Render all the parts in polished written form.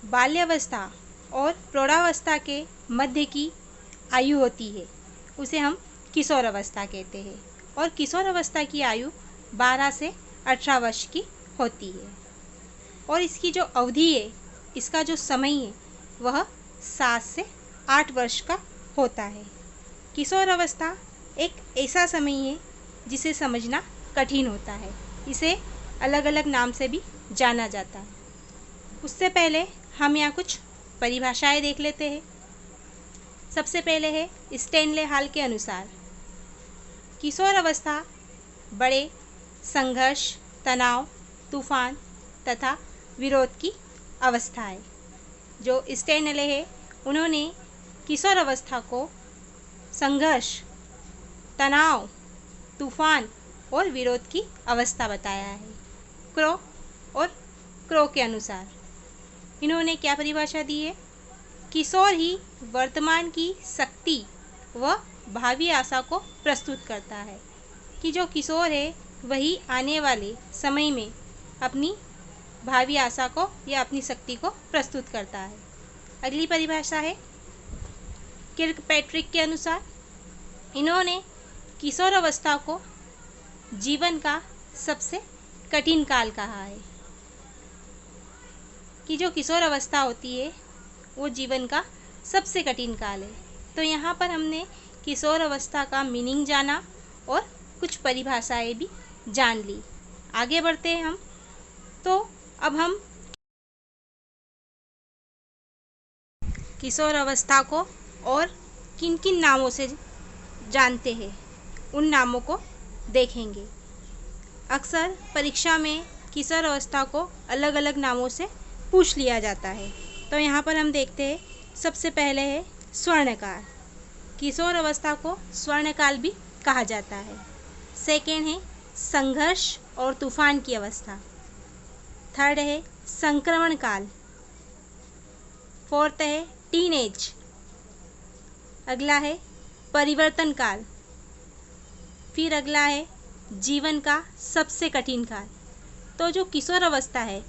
बाल्यावस्था और प्रौढ़ावस्था के मध्य की आयु होती है उसे हम किशोर अवस्था कहते हैं। और किशोर अवस्था की आयु 12 से 18 वर्ष की होती है। और इसकी जो अवधि है, इसका जो समय है, वह 7 से 8 वर्ष का होता है। किशोर अवस्था एक ऐसा समय है जिसे समझना कठिन होता है। इसे अलग अलग नाम से भी जाना जाता है। उससे पहले हम यहाँ कुछ परिभाषाएं देख लेते हैं। सबसे पहले है स्टैनले हाल के अनुसार किशोर अवस्था बड़े संघर्ष, तनाव, तूफान तथा विरोध की अवस्था है। जो स्टैनले है, उन्होंने किशोर अवस्था को संघर्ष, तनाव, तूफान और विरोध की अवस्था बताया है। क्रो के अनुसार इन्होंने क्या परिभाषा दी है? किशोर ही वर्तमान की शक्ति व भावी आशा को प्रस्तुत करता है, कि जो किशोर है वही आने वाले समय में अपनी भावी आशा को या अपनी शक्ति को प्रस्तुत करता है। अगली परिभाषा है किर्कपैट्रिक के अनुसार इन्होंने किशोर अवस्था को जीवन का सबसे कठिन काल कहा है, कि जो किशोर अवस्था होती है वो जीवन का सबसे कठिन काल है। तो यहाँ पर हमने किशोर अवस्था का मीनिंग जाना और कुछ परिभाषाएं भी जान ली। आगे बढ़ते हैं हम। तो अब हम किशोर अवस्था को और किन किन नामों से जानते हैं, उन नामों को देखेंगे। अक्सर परीक्षा में किशोर अवस्था को अलग अलग नामों से पूछ लिया जाता है। तो यहाँ पर हम देखते हैं, सबसे पहले है स्वर्णकाल। किशोर अवस्था को स्वर्णकाल भी कहा जाता है। सेकेंड है संघर्ष और तूफान की अवस्था। थर्ड है संक्रमण काल। फोर्थ है टीनेज। अगला है परिवर्तन काल। फिर अगला है जीवन का सबसे कठिन काल। तो जो किशोर अवस्था है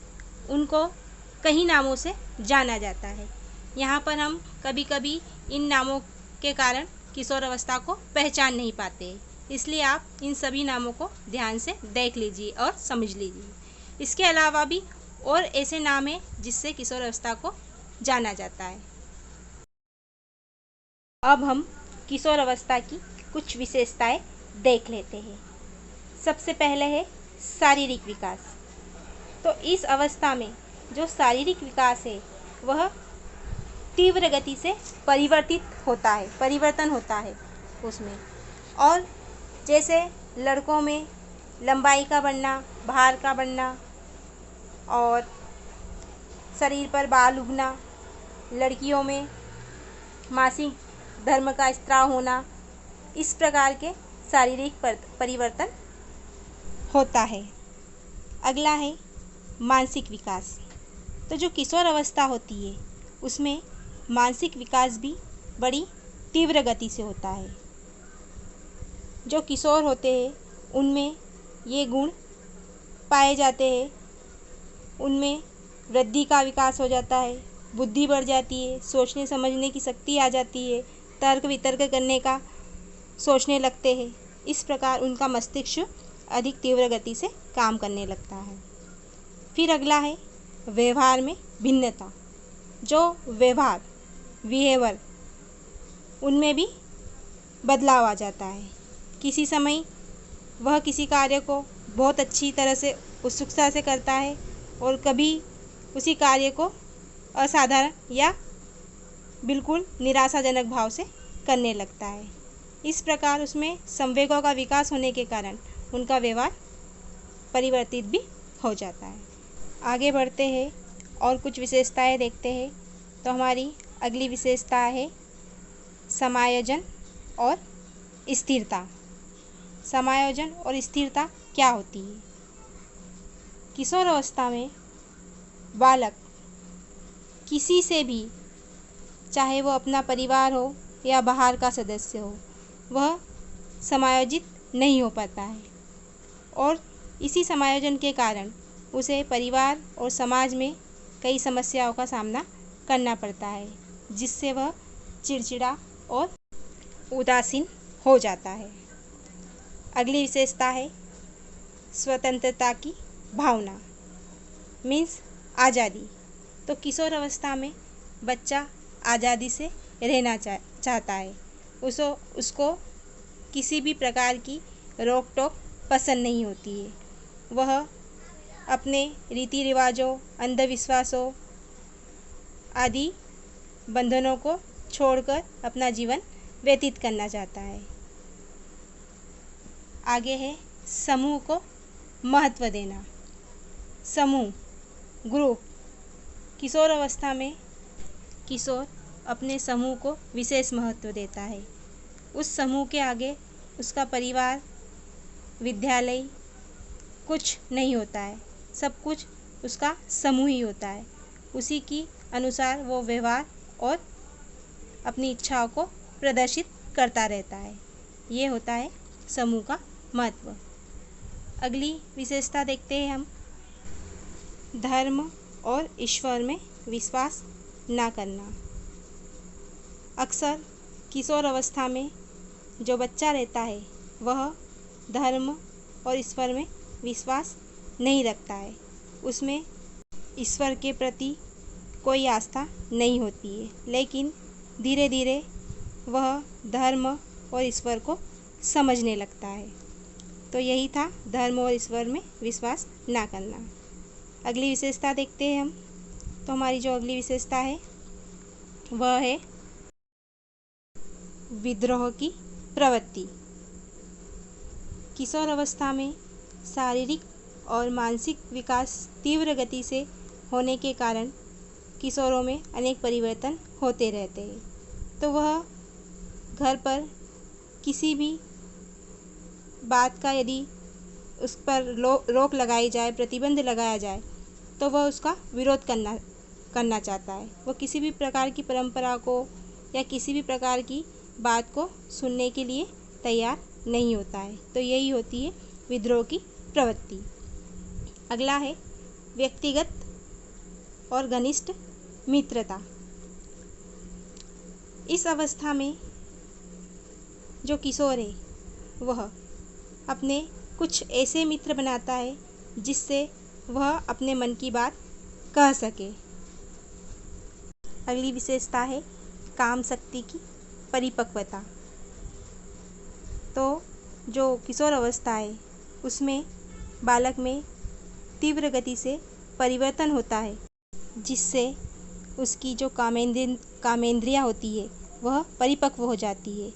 उनको कई नामों से जाना जाता है। यहाँ पर हम कभी कभी इन नामों के कारण किशोर अवस्था को पहचान नहीं पाते, इसलिए आप इन सभी नामों को ध्यान से देख लीजिए और समझ लीजिए। इसके अलावा भी और ऐसे नाम हैं जिससे किशोर अवस्था को जाना जाता है। अब हम किशोर अवस्था की कुछ विशेषताएं देख लेते हैं। सबसे पहले है शारीरिक विकास। तो इस अवस्था में जो शारीरिक विकास है वह तीव्र गति से परिवर्तन होता है उसमें। और जैसे लड़कों में लंबाई का बढ़ना, भार का बढ़ना और शरीर पर बाल उगना, लड़कियों में मासिक धर्म का स्त्राव होना, इस प्रकार के शारीरिक परिवर्तन होता है। अगला है मानसिक विकास। तो जो किशोर अवस्था होती है उसमें मानसिक विकास भी बड़ी तीव्र गति से होता है। जो किशोर होते हैं उनमें ये गुण पाए जाते हैं। उनमें वृद्धि का विकास हो जाता है, बुद्धि बढ़ जाती है, सोचने समझने की शक्ति आ जाती है, तर्क वितर्क करने का सोचने लगते हैं। इस प्रकार उनका मस्तिष्क अधिक तीव्र गति से काम करने लगता है। फिर अगला है व्यवहार में भिन्नता। जो व्यवहार बिहेवियर उनमें भी बदलाव आ जाता है। किसी समय वह किसी कार्य को बहुत अच्छी तरह से उत्सुकता से करता है और कभी उसी कार्य को असाधारण या बिल्कुल निराशाजनक भाव से करने लगता है। इस प्रकार उसमें संवेगों का विकास होने के कारण उनका व्यवहार परिवर्तित भी हो जाता है। आगे बढ़ते हैं और कुछ विशेषताएं देखते हैं। तो हमारी अगली विशेषता है समायोजन और स्थिरता। समायोजन और स्थिरता क्या होती है? किशोर अवस्था में बालक किसी से भी, चाहे वो अपना परिवार हो या बाहर का सदस्य हो, वह समायोजित नहीं हो पाता है और इसी समायोजन के कारण उसे परिवार और समाज में कई समस्याओं का सामना करना पड़ता है, जिससे वह चिड़चिड़ा और उदासीन हो जाता है। अगली विशेषता है स्वतंत्रता की भावना, मीन्स आज़ादी। तो किशोर अवस्था में बच्चा आज़ादी से रहना चाहता है। उसको किसी भी प्रकार की रोक टोक पसंद नहीं होती है। वह अपने रीति रिवाजों, अंधविश्वासों आदि बंधनों को छोड़कर अपना जीवन व्यतीत करना चाहता है। आगे है समूह को महत्व देना। समूह, ग्रुप। किशोर अवस्था में किशोर अपने समूह को विशेष महत्व देता है। उस समूह के आगे उसका परिवार, विद्यालय कुछ नहीं होता है, सब कुछ उसका समूह ही होता है। उसी की अनुसार वो व्यवहार और अपनी इच्छाओं को प्रदर्शित करता रहता है। ये होता है समूह का महत्व। अगली विशेषता देखते हैं हम, धर्म और ईश्वर में विश्वास ना करना। अक्सर किशोर अवस्था में जो बच्चा रहता है वह धर्म और ईश्वर में विश्वास नहीं रखता है। उसमें ईश्वर के प्रति कोई आस्था नहीं होती है, लेकिन धीरे धीरे वह धर्म और ईश्वर को समझने लगता है। तो यही था धर्म और ईश्वर में विश्वास ना करना। अगली विशेषता देखते हैं हम। तो हमारी जो अगली विशेषता है वह है विद्रोह की प्रवृत्ति। किशोर अवस्था में शारीरिक और मानसिक विकास तीव्र गति से होने के कारण किशोरों में अनेक परिवर्तन होते रहते हैं। तो वह घर पर किसी भी बात का यदि उस पर रोक लगाई जाए, प्रतिबंध लगाया जाए, तो वह उसका विरोध करना चाहता है। वह किसी भी प्रकार की परंपरा को या किसी भी प्रकार की बात को सुनने के लिए तैयार नहीं होता है। तो यही होती है विद्रोह की प्रवृत्ति। अगला है व्यक्तिगत और घनिष्ठ मित्रता। इस अवस्था में जो किशोर है वह अपने कुछ ऐसे मित्र बनाता है जिससे वह अपने मन की बात कह सके। अगली विशेषता है काम शक्ति की परिपक्वता। तो जो किशोर अवस्था है उसमें बालक में तीव्र गति से परिवर्तन होता है, जिससे उसकी जो कामेंद्रियाँ होती है वह परिपक्व हो जाती है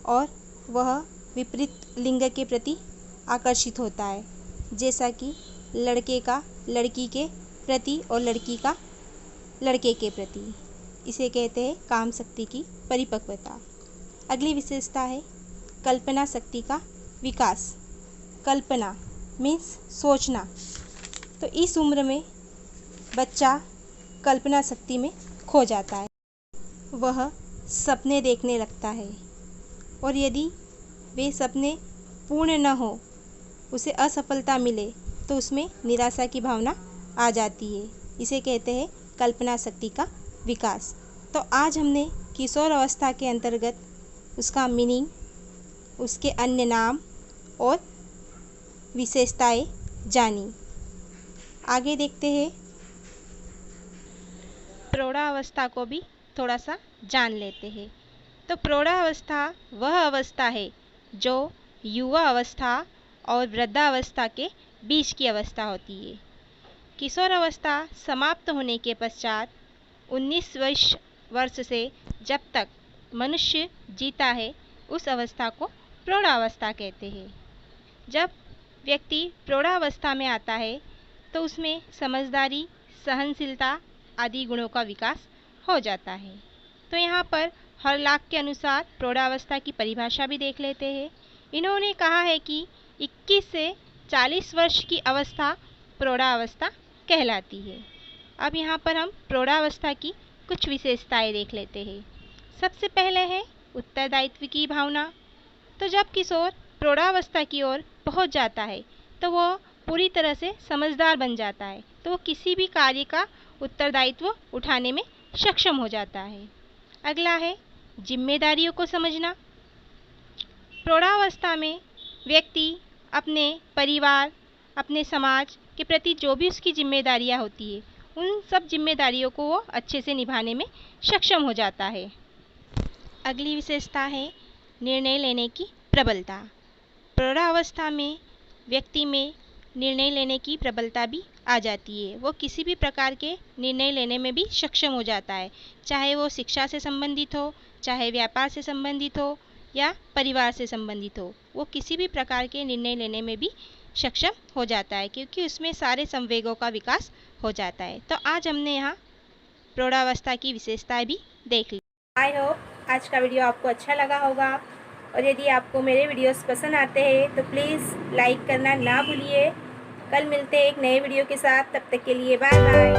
और वह विपरीत लिंग के प्रति आकर्षित होता है, जैसा कि लड़के का लड़की के प्रति और लड़की का लड़के के प्रति। इसे कहते हैं काम शक्ति की परिपक्वता। अगली विशेषता है कल्पना शक्ति का विकास। कल्पना मीन्स सोचना। तो इस उम्र में बच्चा कल्पना शक्ति में खो जाता है। वह सपने देखने लगता है और यदि वे सपने पूर्ण न हो, उसे असफलता मिले, तो उसमें निराशा की भावना आ जाती है। इसे कहते हैं कल्पना शक्ति का विकास। तो आज हमने किशोर अवस्था के अंतर्गत उसका मीनिंग, उसके अन्य नाम और विशेषताएं जानी। आगे देखते हैं, प्रौढ़ावस्था को भी थोड़ा सा जान लेते हैं। तो प्रौढ़ावस्था वह अवस्था है जो युवा अवस्था और वृद्धावस्था के बीच की अवस्था होती है। किशोर अवस्था समाप्त होने के पश्चात 19 वर्ष से जब तक मनुष्य जीता है उस अवस्था को प्रौढ़ावस्था कहते हैं। जब व्यक्ति प्रौढ़ावस्था में आता है तो उसमें समझदारी, सहनशीलता आदि गुणों का विकास हो जाता है। तो यहाँ पर हरलाख के अनुसार प्रौढ़ावस्था की परिभाषा भी देख लेते हैं। इन्होंने कहा है कि 21 से 40 वर्ष की अवस्था प्रौढ़ावस्था कहलाती है। अब यहाँ पर हम प्रौढ़ावस्था की कुछ विशेषताएं देख लेते हैं। सबसे पहले है उत्तरदायित्व की भावना। तो जब किशोर प्रौढ़ावस्था की ओर पहुँच जाता है तो वह पूरी तरह से समझदार बन जाता है, तो वो किसी भी कार्य का उत्तरदायित्व उठाने में सक्षम हो जाता है। अगला है जिम्मेदारियों को समझना। प्रौढ़ावस्था में व्यक्ति अपने परिवार, अपने समाज के प्रति जो भी उसकी जिम्मेदारियां होती है, उन सब जिम्मेदारियों को वो अच्छे से निभाने में सक्षम हो जाता है। अगली विशेषता है निर्णय लेने की प्रबलता। प्रौढ़ावस्था में व्यक्ति में निर्णय लेने की प्रबलता भी आ जाती है। वो किसी भी प्रकार के निर्णय लेने में भी सक्षम हो जाता है, चाहे वो शिक्षा से संबंधित हो, चाहे व्यापार से संबंधित हो या परिवार से संबंधित हो। वो किसी भी प्रकार के निर्णय लेने में भी सक्षम हो जाता है, क्योंकि उसमें सारे संवेगों का विकास हो जाता है। तो आज हमने यहाँ प्रौढ़ावस्था की विशेषताएं भी देख ली। आई होप आज का वीडियो आपको अच्छा लगा होगा, और यदि आपको मेरे वीडियोस पसंद आते हैं तो प्लीज़ लाइक करना ना भूलिए। कल मिलते हैं एक नए वीडियो के साथ, तब तक के लिए बाय बाय।